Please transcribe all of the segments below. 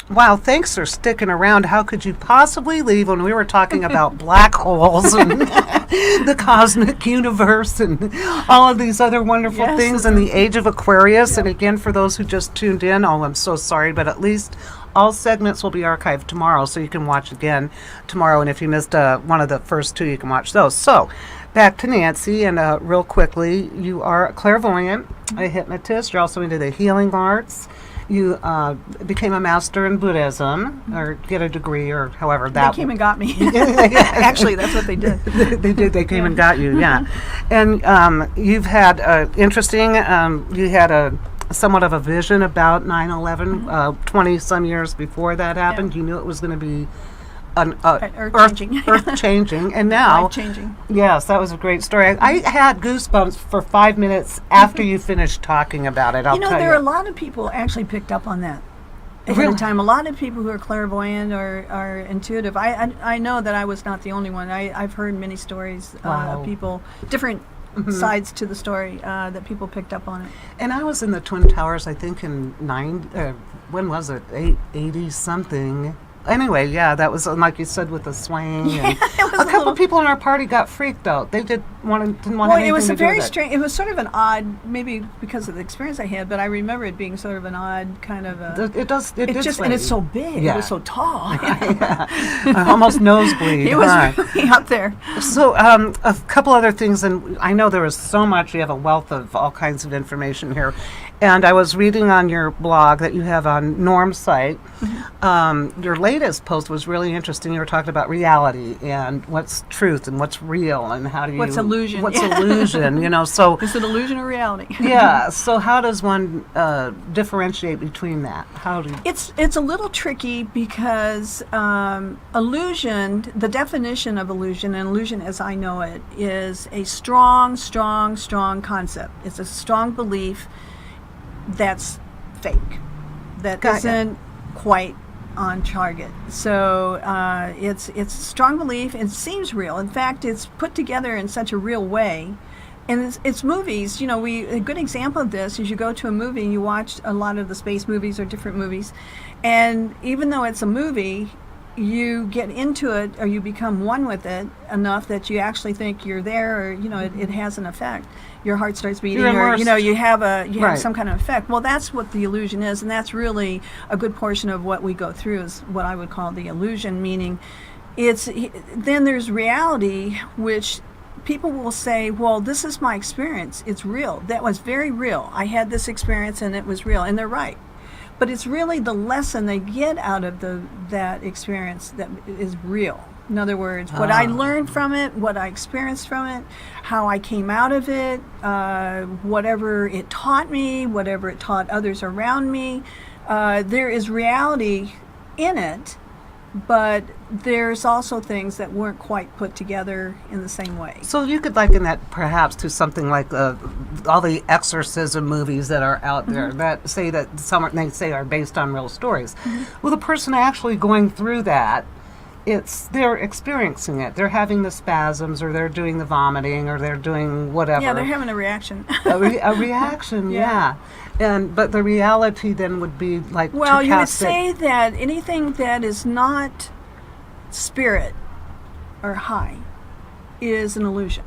Wow, thanks for sticking around. How could you possibly leave when we were talking about black holes and the cosmic universe and all of these other wonderful things in the Age of Aquarius? Yep. And again, for those who just tuned in, I'm so sorry, but at least all segments will be archived tomorrow, so you can watch again tomorrow. And if you missed one of the first two, you can watch those. So, back to Nancy, and real quickly, you are a clairvoyant, a hypnotist. You're also into the healing arts. You became a master in Buddhism, or get a degree, or however that. They came and got me. Actually, that's what they did. They did. They came and got you. Yeah, and you've had interesting. You had a somewhat of a vision about 9/11. 20 some years before that happened, you knew it was going to be earth-changing, and now life-changing. Yes, that was a great story. I had goosebumps for 5 minutes after you finished talking about it. There are a lot of people actually picked up on that ahead of time. A lot of people who are clairvoyant or are intuitive. I know that I was not the only one. I've heard many stories of people, different sides to the story, that people picked up on it. And I was in the Twin Towers, I think in when was it? 80 something. Anyway, yeah, that was like you said with the swaying. And a couple people in our party got freaked out. They didn't want anything to do with it. It was a very strange. It was sort of an odd, maybe because of the experience I had, but I remember it being sort of an odd kind of a. It did just, and it's so big. Yeah. It was so tall. Almost nosebleed. It was really up there. So a couple other things, and I know there was so much. You have a wealth of all kinds of information here. And I was reading on your blog that you have on Norm's site. Your latest post was really interesting. You were talking about reality and what's truth and what's real and how do you... What's illusion. What's illusion, so... Is it illusion or reality? Yeah, so how does one differentiate between that? How do you... It's a little tricky because illusion, the definition of illusion, and illusion as I know it, is a strong, strong, strong concept. It's a strong belief that's fake, that isn't quite on target. So it's a strong belief. It seems real. In fact, it's put together in such a real way. And it's movies. A good example of this is you go to a movie and you watch a lot of the space movies or different movies, and even though it's a movie, you get into it or you become one with it enough that you actually think you're there, or it has an effect. Your heart starts beating, or you have some kind of effect. Well, that's what the illusion is, and that's really a good portion of what we go through is what I would call the illusion. Meaning, then there's reality, which people will say, well, this is my experience. It's real. That was very real. I had this experience and it was real, and they're right. But it's really the lesson they get out of that experience that is real. In other words, what I learned from it, what I experienced from it, how I came out of it, whatever it taught me, whatever it taught others around me. There is reality in it, but there's also things that weren't quite put together in the same way. So you could liken that perhaps to something like all the exorcism movies that are out there that say that they say are based on real stories. Well, the person actually going through that, they're experiencing it. They're having the spasms, or they're doing the vomiting, or they're doing whatever. Yeah, they're having a reaction. a reaction, yeah. But the reality then would be like. Well, you would say that anything that is not spirit or high is an illusion.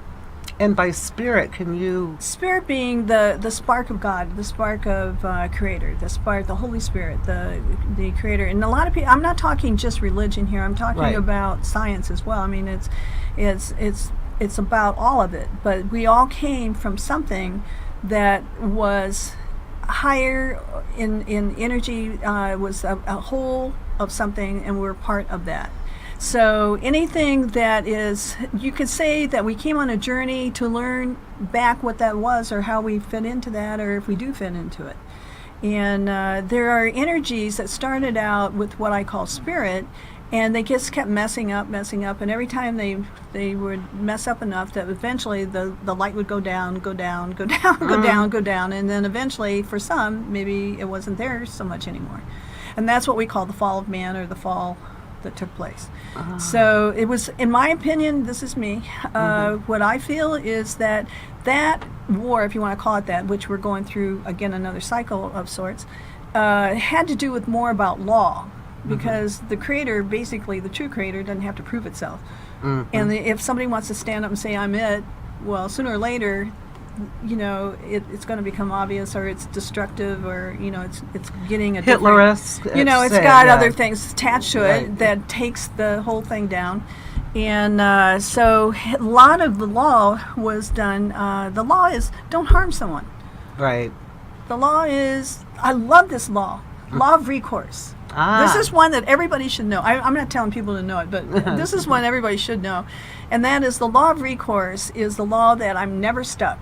And by spirit, can you... Spirit being the spark of God, the spark of Creator, the Holy Spirit, the Creator. And a lot of people, I'm not talking just religion here, I'm talking about science as well. I mean, it's about all of it. But we all came from something that was higher in energy, was a whole of something, and we're part of that. So anything that is, you could say that we came on a journey to learn back what that was, or how we fit into that, or if we do fit into it. And there are energies that started out with what I call spirit, and they just kept messing up, and every time they would mess up enough that eventually the light would go down, go down, and then eventually, for some, maybe it wasn't there so much anymore. And that's what we call the fall of man, or the fall that took place. So it was, in my opinion, this is me, what I feel is that war, if you want to call it that, which we're going through, again, another cycle of sorts, had to do with more about law because the creator, basically the true creator, doesn't have to prove itself. Mhm. And if somebody wants to stand up and say I'm it, well, sooner or later, it's going to become obvious, or it's destructive, or it's getting a Hitler-esque. it's got other things attached to it that takes the whole thing down. And so a lot of the law was done. The law is don't harm someone. Right. The law is, I love this law of recourse. This is one that everybody should know. I'm not telling people to know it, but this is one everybody should know. And that is the law of recourse is the law that I'm never stuck.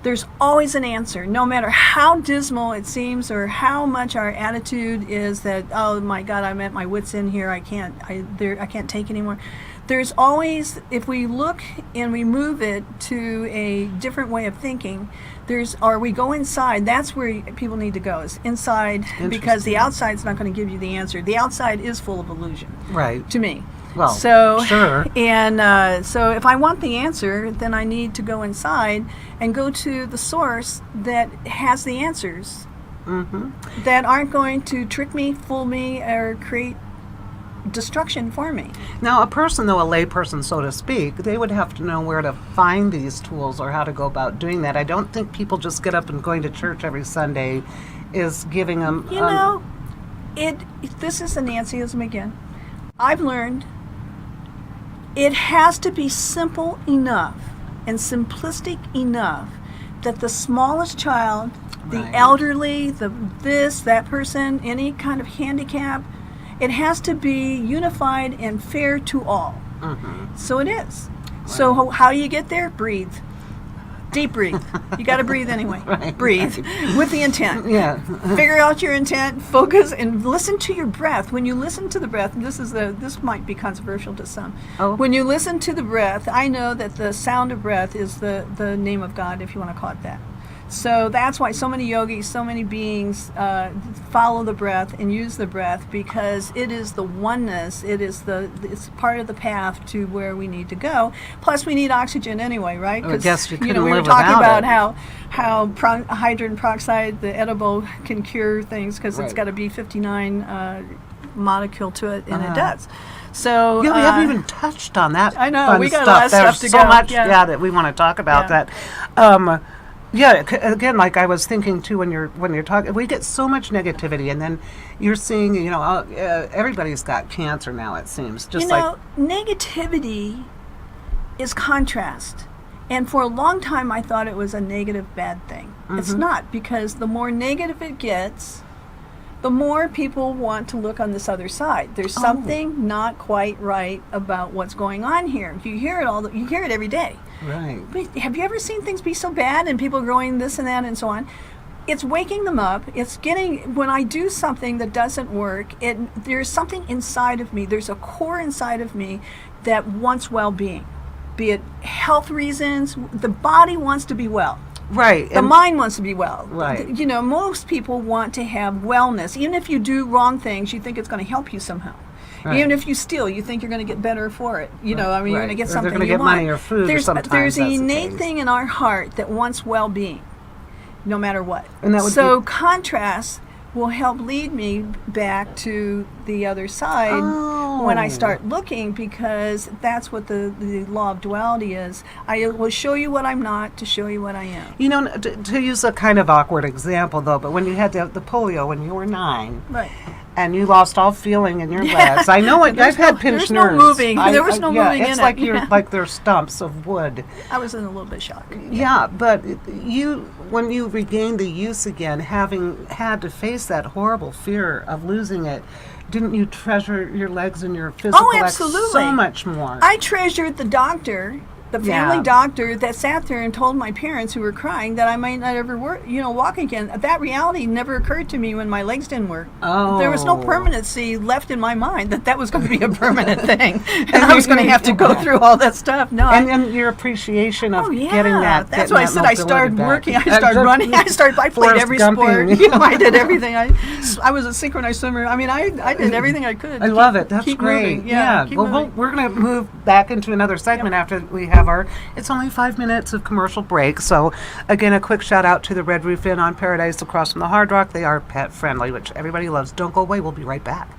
There's always an answer, no matter how dismal it seems or how much our attitude is that, oh my God, I'm at my wits' end here. I can't take anymore. There's always, if we look and we move it to a different way of thinking, or we go inside, that's where people need to go, is inside, because the outside's not going to give you the answer. The outside is full of illusion. Right. To me. Well, sure. And so if I want the answer, then I need to go inside and go to the source that has the answers that aren't going to trick me, fool me, or create destruction for me. Now, a person, though, a lay person, so to speak, they would have to know where to find these tools or how to go about doing that. I don't think people just get up and going to church every Sunday is giving them... this is a Nancyism again. I've learned it has to be simple enough and simplistic enough that the smallest child, the elderly, that person, any kind of handicap, it has to be unified and fair to all. So it is. Right. So how do you get there? Breathe. Deep breathe. You got to breathe anyway. Breathe with the intent. Figure out your intent, focus, and listen to your breath. When you listen to the breath, this might be controversial to some. When you listen to the breath, I know that the sound of breath is the name of God, if you want to call it that. So that's why so many yogis, so many beings follow the breath and use the breath, because it is the oneness. It's part of the path to where we need to go. Plus, we need oxygen anyway, right? Because we were talking about how hydrogen peroxide, the edible, can cure things because it's got a B59 molecule to it, and it does. So we haven't even touched on that. I know fun we got stuff. a lot of There's stuff to so go. much that we want to talk about that. Again, like I was thinking too, when you're talking, we get so much negativity, and then you're seeing, everybody's got cancer now. It seems negativity is contrast, and for a long time I thought it was a negative bad thing. It's not, because the more negative it gets, the more people want to look on this other side. There's something not quite right about what's going on here. You hear it you hear it every day. Right. But have you ever seen things be so bad and people growing this and that and so on? It's waking them up. It's when I do something that doesn't work, there's something inside of me. There's a core inside of me that wants well-being, be it health reasons. The body wants to be well. Right. The mind wants to be well. Right. Most people want to have wellness. Even if you do wrong things, you think it's going to help you somehow. Right. Even if you steal, you think you're going to get better for it. You're going to get something you want. They're going to get money or food. There's an innate thing in our heart that wants well-being, no matter what. And that would contrast will help lead me back to the other side when I start looking, because that's what the law of duality is. I will show you what I'm not to show you what I am. To use a kind of awkward example, though, but when you had the polio when you were 9, right, and you lost all feeling in your legs. I know it. I've had pinched nerves. There was no moving in it. It's like like they're stumps of wood. I was in a little bit of shock. Yeah, but when you regained the use again, having had to face that horrible fear of losing it, didn't you treasure your legs and your physical legs so much more? I treasured the doctor, the family doctor that sat there and told my parents, who were crying, that I might not ever walk again. That reality never occurred to me when my legs didn't work. There was no permanency left in my mind that was going to be a permanent thing, and I was going to have to go through all that stuff. No, and your appreciation of getting that. That's why I said I started working. I started running. I played every sport. I did everything. I was a synchronized swimmer. I mean, I did everything I could. I love it. That's great. Moving. Yeah. We're going to move back into another segment after we have it's only 5 minutes of commercial break. So again, a quick shout out to the Red Roof Inn on Paradise across from the Hard Rock. They are pet friendly, which everybody loves. Don't go away. We'll be right back.